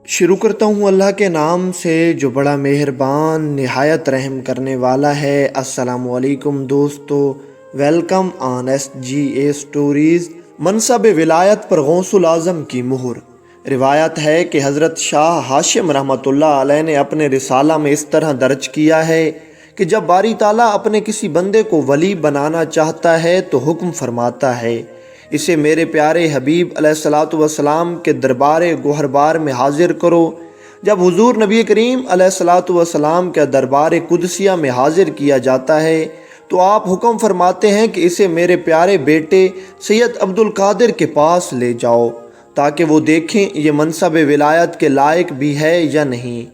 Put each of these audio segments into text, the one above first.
شروع کرتا ہوں اللہ کے نام سے جو بڑا مہربان نہایت رحم کرنے والا ہے۔ السلام علیکم دوستو، ویلکم آن SGA سٹوریز۔ منصب ولایت پر غوث الاعظم کی مہر۔ روایت ہے کہ حضرت شاہ ہاشم رحمۃ اللہ علیہ نے اپنے رسالہ میں اس طرح درج کیا ہے کہ جب باری تعالیٰ اپنے کسی بندے کو ولی بنانا چاہتا ہے تو حکم فرماتا ہے، اسے میرے پیارے حبیب علیہ الصلاۃ والسلام کے دربار گوہربار میں حاضر کرو۔ جب حضور نبی کریم علیہ الصلاۃ والسلام کے دربار قدسیہ میں حاضر کیا جاتا ہے تو آپ حکم فرماتے ہیں کہ اسے میرے پیارے بیٹے سید عبد القادر کے پاس لے جاؤ تاکہ وہ دیکھیں یہ منصب ولایت کے لائق بھی ہے یا نہیں۔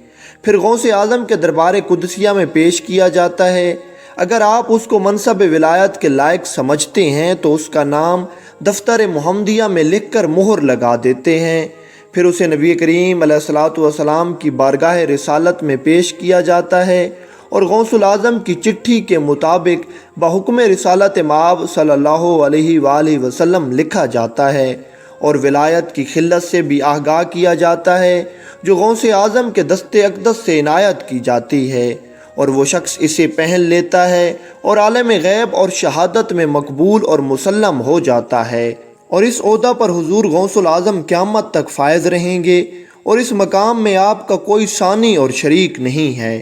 پھر غوث اعظم کے دربار قدسیہ میں پیش کیا جاتا ہے۔ اگر آپ اس کو منصب ولایت کے لائق سمجھتے ہیں تو اس کا نام دفتر محمدیہ میں لکھ کر مہر لگا دیتے ہیں۔ پھر اسے نبی کریم علیہ الصلاۃ والسلام کی بارگاہ رسالت میں پیش کیا جاتا ہے اور غوث الاعظم کی چٹھی کے مطابق بحکم رسالت مآب صلی اللہ علیہ وآلہ وسلم لکھا جاتا ہے اور ولایت کی خلت سے بھی آگاہ کیا جاتا ہے جو غوث اعظم کے دست اقدس سے عنایت کی جاتی ہے، اور وہ شخص اسے پہن لیتا ہے اور عالم غیب اور شہادت میں مقبول اور مسلم ہو جاتا ہے، اور اس عہدہ پر حضور غوث الاعظم قیامت تک فائز رہیں گے، اور اس مقام میں آپ کا کوئی ثانی اور شریک نہیں ہے۔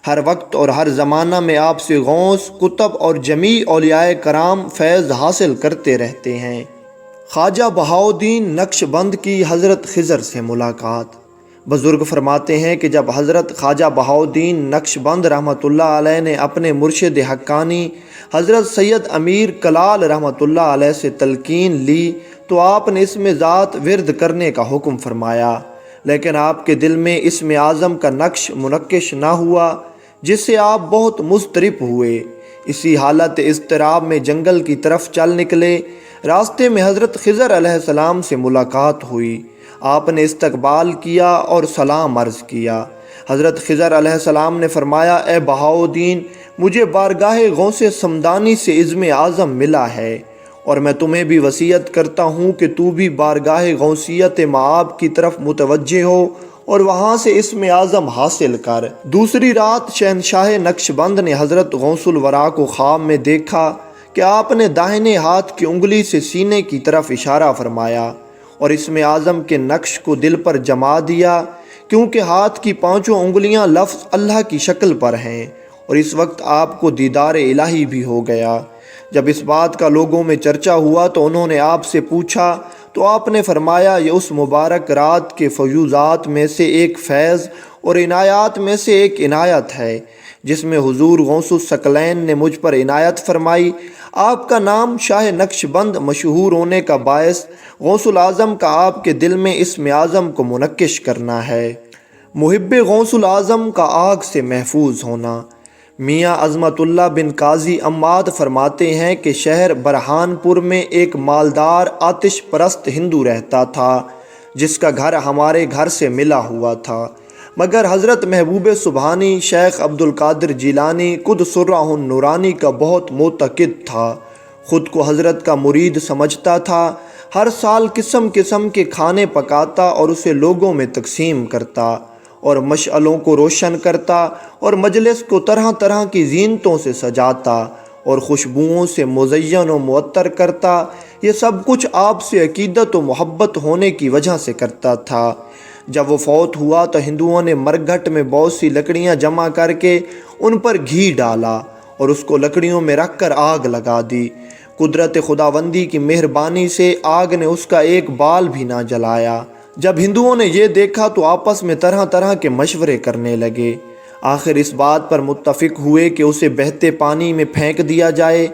ہر وقت اور ہر زمانہ میں آپ سے غوث، قطب اور جمیع اولیاء کرام فیض حاصل کرتے رہتے ہیں۔ خواجہ بہاؤالدین نقش بند کی حضرت خضر سے ملاقات۔ بزرگ فرماتے ہیں کہ جب حضرت خواجہ بہاؤالدین نقش بند رحمۃ اللہ علیہ نے اپنے مرشد حقانی حضرت سید امیر کلال رحمۃ اللہ علیہ سے تلقین لی تو آپ نے اسم ذات ورد کرنے کا حکم فرمایا، لیکن آپ کے دل میں اسم اعظم کا نقش منقش نہ ہوا، جس سے آپ بہت مضطرب ہوئے۔ اسی حالت اضطراب میں جنگل کی طرف چل نکلے۔ راستے میں حضرت خضر علیہ السلام سے ملاقات ہوئی۔ آپ نے استقبال کیا اور سلام عرض کیا۔ حضرت خضر علیہ السلام نے فرمایا، اے بہاؤالدین، مجھے بارگاہ غوث سمدانی سے عزم اعظم ملا ہے، اور میں تمہیں بھی وصیت کرتا ہوں کہ تو بھی بارگاہ غوثیت مآب کی طرف متوجہ ہو اور وہاں سے اسم اعظم حاصل کر۔ دوسری رات شہنشاہ نقش بند نے حضرت غوث الورا کو خواب میں دیکھا کہ آپ نے داہنے ہاتھ کی انگلی سے سینے کی طرف اشارہ فرمایا اور اسم اعظم کے نقش کو دل پر جما دیا، کیونکہ ہاتھ کی پانچوں انگلیاں لفظ اللہ کی شکل پر ہیں، اور اس وقت آپ کو دیدار الہی بھی ہو گیا۔ جب اس بات کا لوگوں میں چرچا ہوا تو انہوں نے آپ سے پوچھا تو آپ نے فرمایا، یہ اس مبارک رات کے فیوضات میں سے ایک فیض اور عنایات میں سے ایک عنایت ہے جس میں حضور غوث الثقلین نے مجھ پر عنایت فرمائی۔ آپ کا نام شاہ نقش بند مشہور ہونے کا باعث غوث الاعظم کا آپ کے دل میں اسم اعظم کو منقش کرنا ہے۔ محب غوث الاعظم کا آگ سے محفوظ ہونا۔ میاں عظمت اللہ بن قاضی عماد فرماتے ہیں کہ شہر برہان پور میں ایک مالدار آتش پرست ہندو رہتا تھا جس کا گھر ہمارے گھر سے ملا ہوا تھا، مگر حضرت محبوب سبحانی شیخ عبد القادر جیلانی قدس سرہ النورانی کا بہت معتقد تھا، خود کو حضرت کا مرید سمجھتا تھا، ہر سال قسم قسم کے کھانے پکاتا اور اسے لوگوں میں تقسیم کرتا اور مشعلوں کو روشن کرتا اور مجلس کو طرح طرح کی زینتوں سے سجاتا اور خوشبوؤں سے مزین و معطر کرتا۔ یہ سب کچھ آپ سے عقیدت و محبت ہونے کی وجہ سے کرتا تھا۔ جب وہ فوت ہوا تو ہندوؤں نے مرگھٹ میں بہت سی لکڑیاں جمع کر کے ان پر گھی ڈالا اور اس کو لکڑیوں میں رکھ کر آگ لگا دی۔ قدرت خداوندی کی مہربانی سے آگ نے اس کا ایک بال بھی نہ جلایا۔ جب ہندوؤں نے یہ دیکھا تو آپس میں طرح طرح کے مشورے کرنے لگے۔ آخر اس بات پر متفق ہوئے کہ اسے بہتے پانی میں پھینک دیا جائے۔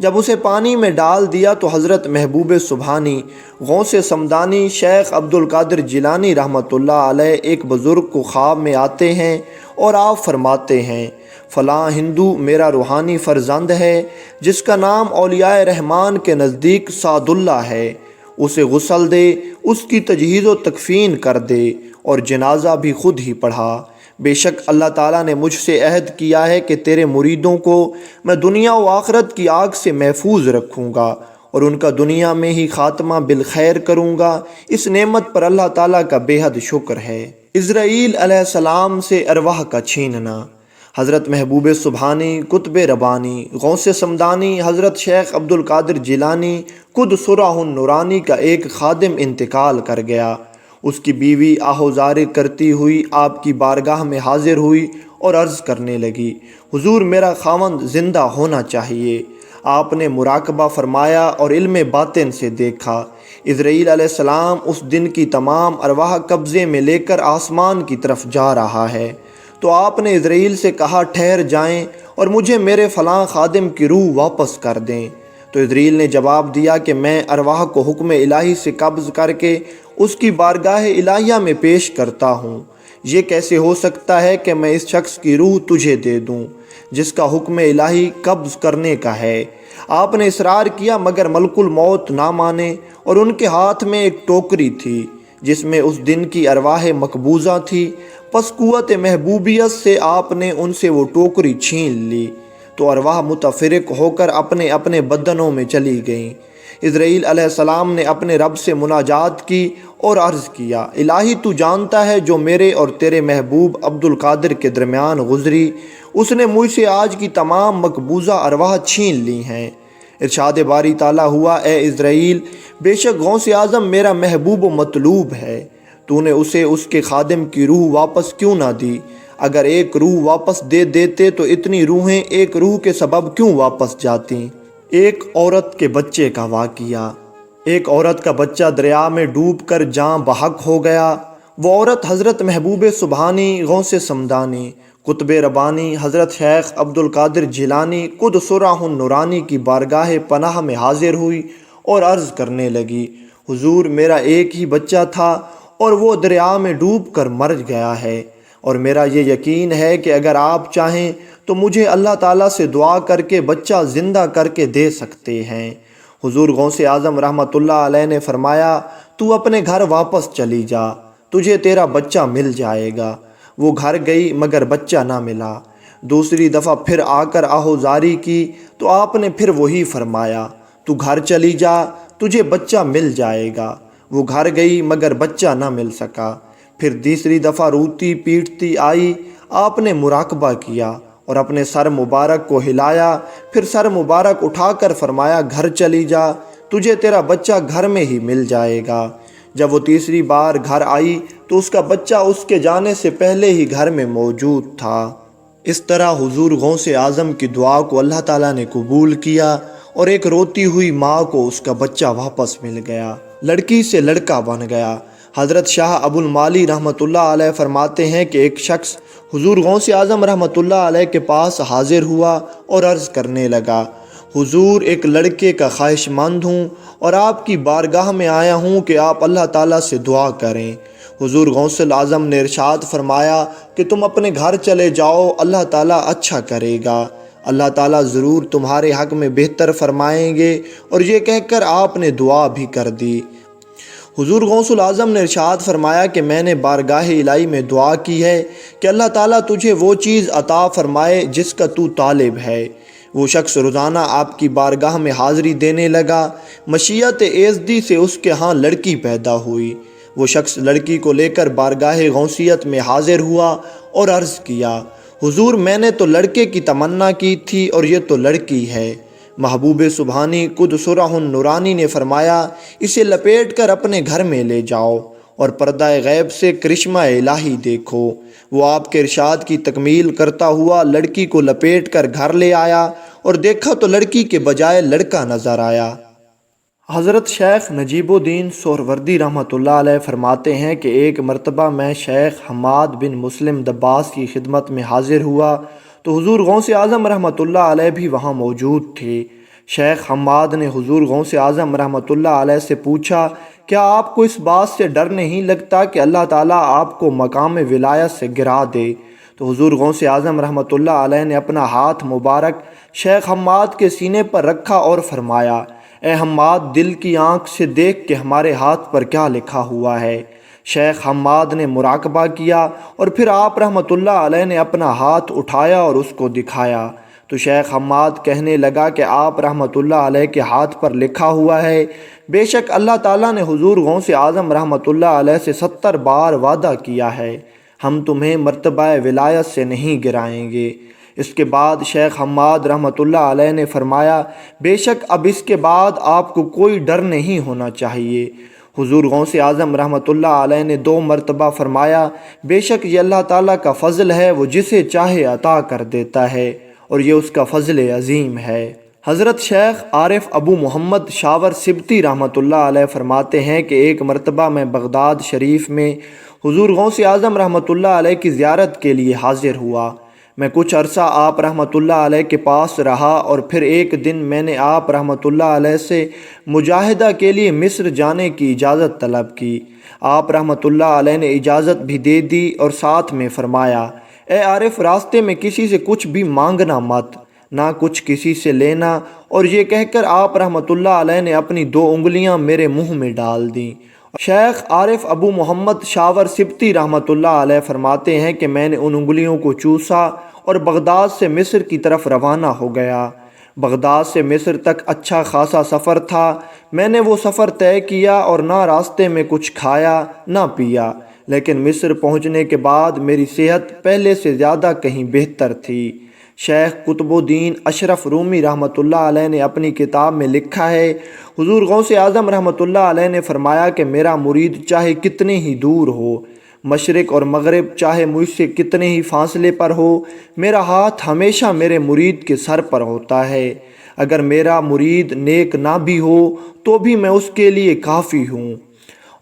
جب اسے پانی میں ڈال دیا تو حضرت محبوب سبحانی غوث سمدانی شیخ عبد القادر جیلانی رحمۃ اللہ علیہ ایک بزرگ کو خواب میں آتے ہیں اور آپ فرماتے ہیں، فلاں ہندو میرا روحانی فرزند ہے جس کا نام اولیاء رحمان کے نزدیک سعد اللہ ہے، اسے غسل دے، اس کی تجہیز و تکفین کر دے اور جنازہ بھی خود ہی پڑھا۔ بے شک اللہ تعالیٰ نے مجھ سے عہد کیا ہے کہ تیرے مریدوں کو میں دنیا و آخرت کی آگ سے محفوظ رکھوں گا اور ان کا دنیا میں ہی خاتمہ بالخیر کروں گا۔ اس نعمت پر اللہ تعالیٰ کا بے حد شکر ہے۔ اسرائیل علیہ السلام سے ارواح کا چھیننا۔ حضرت محبوب سبحانی، قطب ربانی، غوث سمدانی، حضرت شیخ عبد القادر جیلانی خود سرہ النورانی کا ایک خادم انتقال کر گیا۔ اس کی بیوی آہوزار کرتی ہوئی آپ کی بارگاہ میں حاضر ہوئی اور عرض کرنے لگی، حضور میرا خاوند زندہ ہونا چاہیے۔ آپ نے مراقبہ فرمایا اور علم باطن سے دیکھا، اسرائیل علیہ السلام اس دن کی تمام ارواح قبضے میں لے کر آسمان کی طرف جا رہا ہے۔ تو آپ نے اسرائیل سے کہا، ٹھہر جائیں اور مجھے میرے فلاں خادم کی روح واپس کر دیں۔ تو اسرائیل نے جواب دیا کہ میں ارواح کو حکم الہی سے قبض کر کے اس کی بارگاہ الہیہ میں پیش کرتا ہوں۔ یہ کیسے ہو سکتا ہے کہ میں اس شخص کی روح تجھے دے دوں جس کا حکم الہی قبض کرنے کا ہے؟ آپ نے اصرار کیا مگر ملک الموت نہ مانے، اور ان کے ہاتھ میں ایک ٹوکری تھی جس میں اس دن کی ارواح مقبوضہ تھی۔ پس قوت محبوبیت سے آپ نے ان سے وہ ٹوکری چھین لی، تو ارواح متفرق ہو کر اپنے اپنے بدنوں میں چلی گئیں۔ اسرائیل علیہ السلام نے اپنے رب سے مناجات کی اور عرض کیا، الہی تو جانتا ہے جو میرے اور تیرے محبوب عبد القادر کے درمیان گزری، اس نے مجھ سے آج کی تمام مقبوضہ ارواح چھین لی ہیں۔ ارشاد باری تعالیٰ ہوا، اے اسرائیل، بے شک غوث اعظم میرا محبوب و مطلوب ہے، تو نے اسے اس کے خادم کی روح واپس کیوں نہ دی؟ اگر ایک روح واپس دے دیتے تو اتنی روحیں ایک روح کے سبب کیوں واپس جاتیں؟ ایک عورت کے بچے کا واقعہ۔ ایک عورت کا بچہ دریا میں ڈوب کر جاں بحق ہو گیا۔ وہ عورت حضرت محبوب سبحانی، غوث سمدانی، قطب ربانی، حضرت شیخ عبد القادر جیلانی خود سرہ النورانی کی بارگاہ پناہ میں حاضر ہوئی اور عرض کرنے لگی، حضور میرا ایک ہی بچہ تھا اور وہ دریا میں ڈوب کر مر گیا ہے، اور میرا یہ یقین ہے کہ اگر آپ چاہیں تو مجھے اللہ تعالیٰ سے دعا کر کے بچہ زندہ کر کے دے سکتے ہیں۔ حضور غوث اعظم رحمۃ اللہ علیہ نے فرمایا، تو اپنے گھر واپس چلی جا، تجھے تیرا بچہ مل جائے گا۔ وہ گھر گئی مگر بچہ نہ ملا۔ دوسری دفعہ پھر آ کر آہوزاری کی تو آپ نے پھر وہی فرمایا، تو گھر چلی جا، تجھے بچہ مل جائے گا۔ وہ گھر گئی مگر بچہ نہ مل سکا۔ پھر تیسری دفعہ روتی پیٹتی آئی، آپ نے مراقبہ کیا اور اپنے سر مبارک کو ہلایا، پھر سر مبارک اٹھا کر فرمایا، گھر چلی جا، تجھے تیرا بچہ گھر میں ہی مل جائے گا۔ جب وہ تیسری بار گھر آئی تو اس کا بچہ اس کے جانے سے پہلے ہی گھر میں موجود تھا۔ اس طرح حضور غوث اعظم کی دعا کو اللہ تعالیٰ نے قبول کیا اور ایک روتی ہوئی ماں کو اس کا بچہ واپس مل گیا، لڑکی سے لڑکا بن گیا۔ حضرت شاہ ابو المالی رحمۃ اللہ علیہ فرماتے ہیں کہ ایک شخص حضور غوث اعظم رحمۃ اللہ علیہ کے پاس حاضر ہوا اور عرض کرنے لگا، حضور ایک لڑکے کا خواہش مند ہوں اور آپ کی بارگاہ میں آیا ہوں کہ آپ اللہ تعالیٰ سے دعا کریں۔ حضور غوث اعظم نے ارشاد فرمایا کہ تم اپنے گھر چلے جاؤ، اللہ تعالیٰ اچھا کرے گا، اللہ تعالیٰ ضرور تمہارے حق میں بہتر فرمائیں گے۔ اور یہ کہہ کر آپ نے دعا بھی کر دی۔ حضور غوث اعظم نے ارشاد فرمایا کہ میں نے بارگاہ الہی میں دعا کی ہے کہ اللہ تعالیٰ تجھے وہ چیز عطا فرمائے جس کا تو طالب ہے۔ وہ شخص روزانہ آپ کی بارگاہ میں حاضری دینے لگا۔ مشیت ایزدی سے اس کے ہاں لڑکی پیدا ہوئی۔ وہ شخص لڑکی کو لے کر بارگاہ غوثیت میں حاضر ہوا اور عرض کیا، حضور میں نے تو لڑکے کی تمنا کی تھی اور یہ تو لڑکی ہے۔ محبوب سبحانی خود سرہ النورانی نے فرمایا، اسے لپیٹ کر اپنے گھر میں لے جاؤ اور پردہ غیب سے کرشمہ الہی دیکھو۔ وہ آپ کے ارشاد کی تکمیل کرتا ہوا لڑکی کو لپیٹ کر گھر لے آیا اور دیکھا تو لڑکی کے بجائے لڑکا نظر آیا۔ حضرت شیخ نجیب الدین سہروردی رحمۃ اللہ علیہ فرماتے ہیں کہ ایک مرتبہ میں شیخ حماد بن مسلم دباس کی خدمت میں حاضر ہوا تو حضور غوث اعظم رحمۃ اللہ علیہ بھی وہاں موجود تھے۔ شیخ حماد نے حضور غوث اعظم رحمۃ اللہ علیہ سے پوچھا، کیا آپ کو اس بات سے ڈر نہیں لگتا کہ اللہ تعالیٰ آپ کو مقام ولایت سے گرا دے؟ تو حضور غوث اعظم رحمۃ اللہ علیہ نے اپنا ہاتھ مبارک شیخ حماد کے سینے پر رکھا اور فرمایا، اے حماد دل کی آنکھ سے دیکھ کہ ہمارے ہاتھ پر کیا لکھا ہوا ہے۔ شیخ حماد نے مراقبہ کیا اور پھر آپ رحمۃ اللہ علیہ نے اپنا ہاتھ اٹھایا اور اس کو دکھایا تو شیخ حماد کہنے لگا کہ آپ رحمۃ اللہ علیہ کے ہاتھ پر لکھا ہوا ہے، بے شک اللہ تعالیٰ نے حضور غوث اعظم رحمۃ اللہ علیہ سے 70 بار وعدہ کیا ہے، ہم تمہیں مرتبہ ولایت سے نہیں گرائیں گے۔ اس کے بعد شیخ حماد رحمۃ اللہ علیہ نے فرمایا، بے شک اب اس کے بعد آپ کو کوئی ڈر نہیں ہونا چاہیے۔ حضور غوث اعظم رحمۃ اللہ علیہ نے 2 مرتبہ فرمایا، بے شک یہ اللہ تعالیٰ کا فضل ہے، وہ جسے چاہے عطا کر دیتا ہے، اور یہ اس کا فضل عظیم ہے۔ حضرت شیخ عارف ابو محمد شاور سبتی رحمۃ اللہ علیہ فرماتے ہیں کہ ایک مرتبہ میں بغداد شریف میں حضور غوث اعظم رحمۃ اللہ علیہ کی زیارت کے لیے حاضر ہوا۔ میں کچھ عرصہ آپ رحمۃ اللہ علیہ کے پاس رہا، اور پھر ایک دن میں نے آپ رحمۃ اللہ علیہ سے مجاہدہ کے لیے مصر جانے کی اجازت طلب کی۔ آپ رحمۃ اللہ علیہ نے اجازت بھی دے دی اور ساتھ میں فرمایا، اے عارف، راستے میں کسی سے کچھ بھی مانگنا مت، نہ کچھ کسی سے لینا، اور یہ کہہ کر آپ رحمۃ اللہ علیہ نے اپنی 2 انگلیاں میرے منہ میں ڈال دیں۔ شیخ عارف ابو محمد شاور سبتی رحمۃ اللہ علیہ فرماتے ہیں کہ میں نے ان انگلیوں کو چوسا اور بغداد سے مصر کی طرف روانہ ہو گیا۔ بغداد سے مصر تک اچھا خاصا سفر تھا۔ میں نے وہ سفر طے کیا اور نہ راستے میں کچھ کھایا نہ پیا، لیکن مصر پہنچنے کے بعد میری صحت پہلے سے زیادہ کہیں بہتر تھی۔ شیخ قطب الدین اشرف رومی رحمۃ اللہ علیہ نے اپنی کتاب میں لکھا ہے، حضور غوث اعظم رحمۃ اللہ علیہ نے فرمایا کہ میرا مرید چاہے کتنے ہی دور ہو، مشرق اور مغرب چاہے مجھ سے کتنے ہی فاصلے پر ہو، میرا ہاتھ ہمیشہ میرے مرید کے سر پر ہوتا ہے۔ اگر میرا مرید نیک نہ بھی ہو تو بھی میں اس کے لیے کافی ہوں،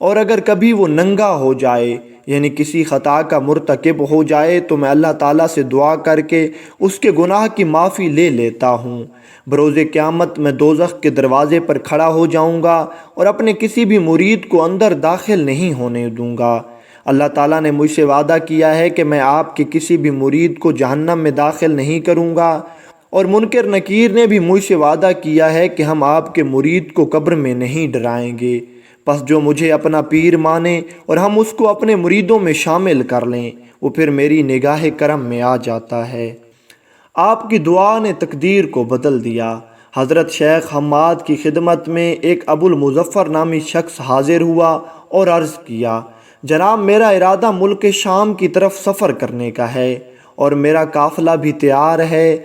اور اگر کبھی وہ ننگا ہو جائے، یعنی کسی خطا کا مرتکب ہو جائے، تو میں اللہ تعالیٰ سے دعا کر کے اس کے گناہ کی معافی لے لیتا ہوں۔ بروز قیامت میں دوزخ کے دروازے پر کھڑا ہو جاؤں گا اور اپنے کسی بھی مرید کو اندر داخل نہیں ہونے دوں گا۔ اللہ تعالیٰ نے مجھ سے وعدہ کیا ہے کہ میں آپ کے کسی بھی مرید کو جہنم میں داخل نہیں کروں گا، اور منکر نکیر نے بھی مجھ سے وعدہ کیا ہے کہ ہم آپ کے مرید کو قبر میں نہیں ڈرائیں گے۔ پس جو مجھے اپنا پیر مانے اور ہم اس کو اپنے مریدوں میں شامل کر لیں، وہ پھر میری نگاہ کرم میں آ جاتا ہے۔ آپ کی دعا نے تقدیر کو بدل دیا۔ حضرت شیخ حماد کی خدمت میں ایک ابو المظفر نامی شخص حاضر ہوا اور عرض کیا، جناب، میرا ارادہ ملک شام کی طرف سفر کرنے کا ہے، اور میرا قافلہ بھی تیار ہے۔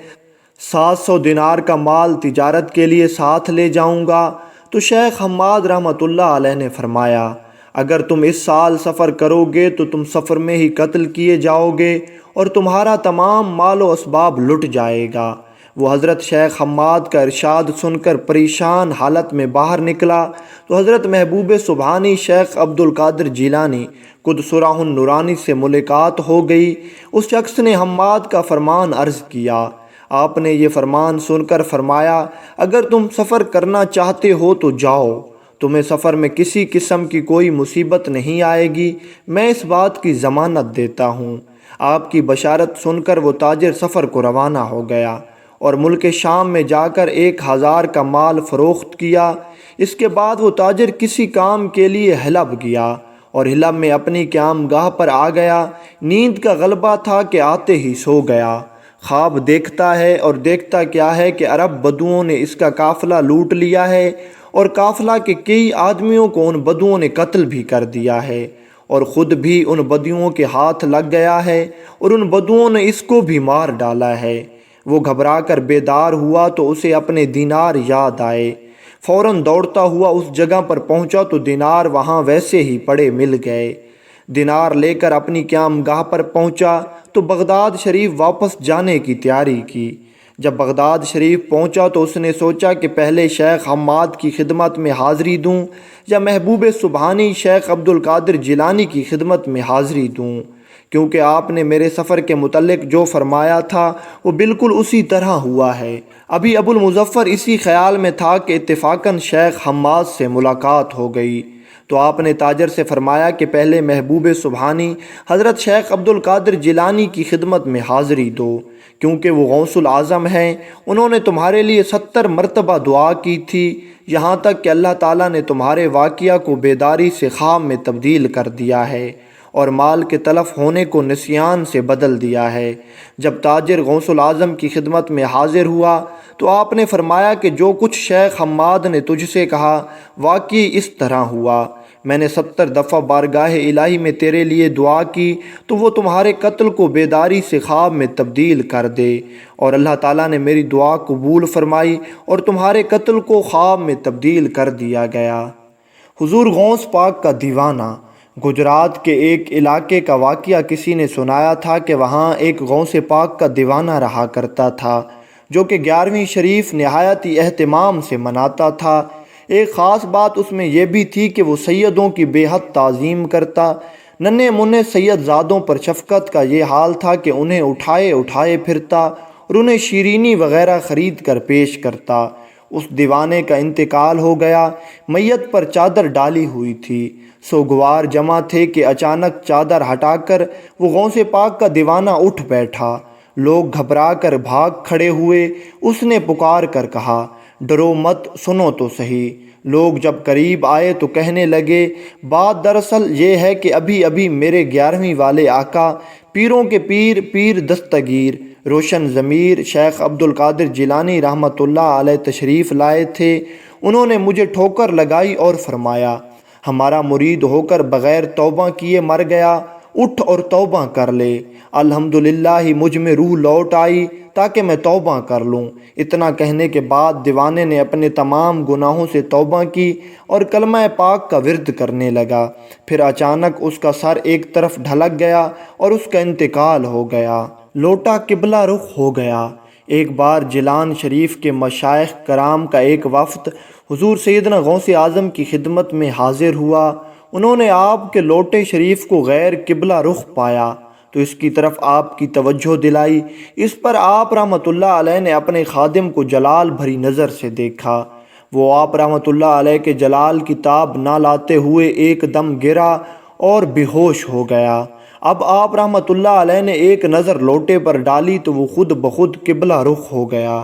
700 دینار کا مال تجارت کے لیے ساتھ لے جاؤں گا۔ تو شیخ حماد رحمۃ اللہ علیہ نے فرمایا، اگر تم اس سال سفر کرو گے تو تم سفر میں ہی قتل کیے جاؤ گے، اور تمہارا تمام مال و اسباب لٹ جائے گا۔ وہ حضرت شیخ حماد کا ارشاد سن کر پریشان حالت میں باہر نکلا تو حضرت محبوب سبحانی شیخ عبد القادر جیلانی قدسرہ النورانی سے ملاقات ہو گئی۔ اس شخص نے حماد کا فرمان عرض کیا۔ آپ نے یہ فرمان سن کر فرمایا، اگر تم سفر کرنا چاہتے ہو تو جاؤ، تمہیں سفر میں کسی قسم کی کوئی مصیبت نہیں آئے گی، میں اس بات کی ضمانت دیتا ہوں۔ آپ کی بشارت سن کر وہ تاجر سفر کو روانہ ہو گیا اور ملک شام میں جا کر 1000 کا مال فروخت کیا۔ اس کے بعد وہ تاجر کسی کام کے لیے حلب گیا اور حلب میں اپنی قیام گاہ پر آ گیا۔ نیند کا غلبہ تھا کہ آتے ہی سو گیا۔ خواب دیکھتا ہے اور دیکھتا کیا ہے کہ عرب بدوؤں نے اس کا قافلہ لوٹ لیا ہے، اور قافلہ کے کئی آدمیوں کو ان بدوؤں نے قتل بھی کر دیا ہے، اور خود بھی ان بدوؤں کے ہاتھ لگ گیا ہے، اور ان بدوؤں نے اس کو بھی مار ڈالا ہے۔ وہ گھبرا کر بیدار ہوا تو اسے اپنے دینار یاد آئے۔ فوراً دوڑتا ہوا اس جگہ پر پہنچا تو دینار وہاں ویسے ہی پڑے مل گئے۔ دینار لے کر اپنی قیام گاہ پر پہنچا تو بغداد شریف واپس جانے کی تیاری کی۔ جب بغداد شریف پہنچا تو اس نے سوچا کہ پہلے شیخ حماد کی خدمت میں حاضری دوں یا محبوب سبحانی شیخ عبد القادر جیلانی کی خدمت میں حاضری دوں، کیونکہ آپ نے میرے سفر کے متعلق جو فرمایا تھا وہ بالکل اسی طرح ہوا ہے۔ ابھی ابو المظفر اسی خیال میں تھا کہ اتفاقاً شیخ حماد سے ملاقات ہو گئی، تو آپ نے تاجر سے فرمایا کہ پہلے محبوب سبحانی حضرت شیخ عبد القادر جیلانی کی خدمت میں حاضری دو، کیونکہ وہ غوث العظم ہیں، انہوں نے تمہارے لیے 70 مرتبہ دعا کی تھی، یہاں تک کہ اللہ تعالیٰ نے تمہارے واقعہ کو بیداری سے خواب میں تبدیل کر دیا ہے، اور مال کے تلف ہونے کو نسیان سے بدل دیا ہے۔ جب تاجر غوث العظم کی خدمت میں حاضر ہوا تو آپ نے فرمایا کہ جو کچھ شیخ حماد نے تجھ سے کہا واقعی اس طرح ہوا۔ میں نے 70 دفعہ بارگاہ الہی میں تیرے لیے دعا کی تو وہ تمہارے قتل کو بیداری سے خواب میں تبدیل کر دے، اور اللہ تعالیٰ نے میری دعا قبول فرمائی اور تمہارے قتل کو خواب میں تبدیل کر دیا گیا۔ حضور غوث پاک کا دیوانہ۔ گجرات کے ایک علاقے کا واقعہ کسی نے سنایا تھا کہ وہاں ایک غوث پاک کا دیوانہ رہا کرتا تھا جو کہ 11ویں شریف نہایت ہی اہتمام سے مناتا تھا۔ ایک خاص بات اس میں یہ بھی تھی کہ وہ سیدوں کی بے حد تعظیم کرتا۔ ننھے منھے سید زادوں پر شفقت کا یہ حال تھا کہ انہیں اٹھائے اٹھائے پھرتا اور انہیں شیرینی وغیرہ خرید کر پیش کرتا۔ اس دیوانے کا انتقال ہو گیا۔ میت پر چادر ڈالی ہوئی تھی، سوگوار جمع تھے کہ اچانک چادر ہٹا کر وہ غوث پاک کا دیوانہ اٹھ بیٹھا۔ لوگ گھبرا کر بھاگ کھڑے ہوئے۔ اس نے پکار کر کہا، ڈرو مت، سنو تو صحیح۔ لوگ جب قریب آئے تو کہنے لگے، بات دراصل یہ ہے کہ ابھی ابھی میرے 11ویں والے آقا، پیروں کے پیر، پیر دستگیر، روشن ضمیر شیخ عبدالقادر جیلانی رحمۃ اللہ علیہ تشریف لائے تھے۔ انہوں نے مجھے ٹھوکر لگائی اور فرمایا، ہمارا مرید ہو کر بغیر توبہ کیے مر گیا، اٹھ اور توبہ کر لے۔ الحمدللہ ہی مجھ میں روح لوٹ آئی تاکہ میں توبہ کر لوں۔ اتنا کہنے کے بعد دیوانے نے اپنے تمام گناہوں سے توبہ کی اور کلمہ پاک کا ورد کرنے لگا۔ پھر اچانک اس کا سر ایک طرف ڈھلک گیا اور اس کا انتقال ہو گیا۔ لوٹا قبلہ رخ ہو گیا۔ ایک بار جیلان شریف کے مشائخ کرام کا ایک وفد حضور سیدنا غوث اعظم کی خدمت میں حاضر ہوا۔ انہوں نے آپ کے لوٹے شریف کو غیر قبلہ رخ پایا تو اس کی طرف آپ کی توجہ دلائی۔ اس پر آپ رحمۃ اللہ علیہ نے اپنے خادم کو جلال بھری نظر سے دیکھا۔ وہ آپ رحمۃ اللہ علیہ کے جلال کی تاب نہ لاتے ہوئے ایک دم گرا اور بے ہوش ہو گیا۔ اب آپ رحمۃ اللہ علیہ نے ایک نظر لوٹے پر ڈالی تو وہ خود بخود قبلہ رخ ہو گیا۔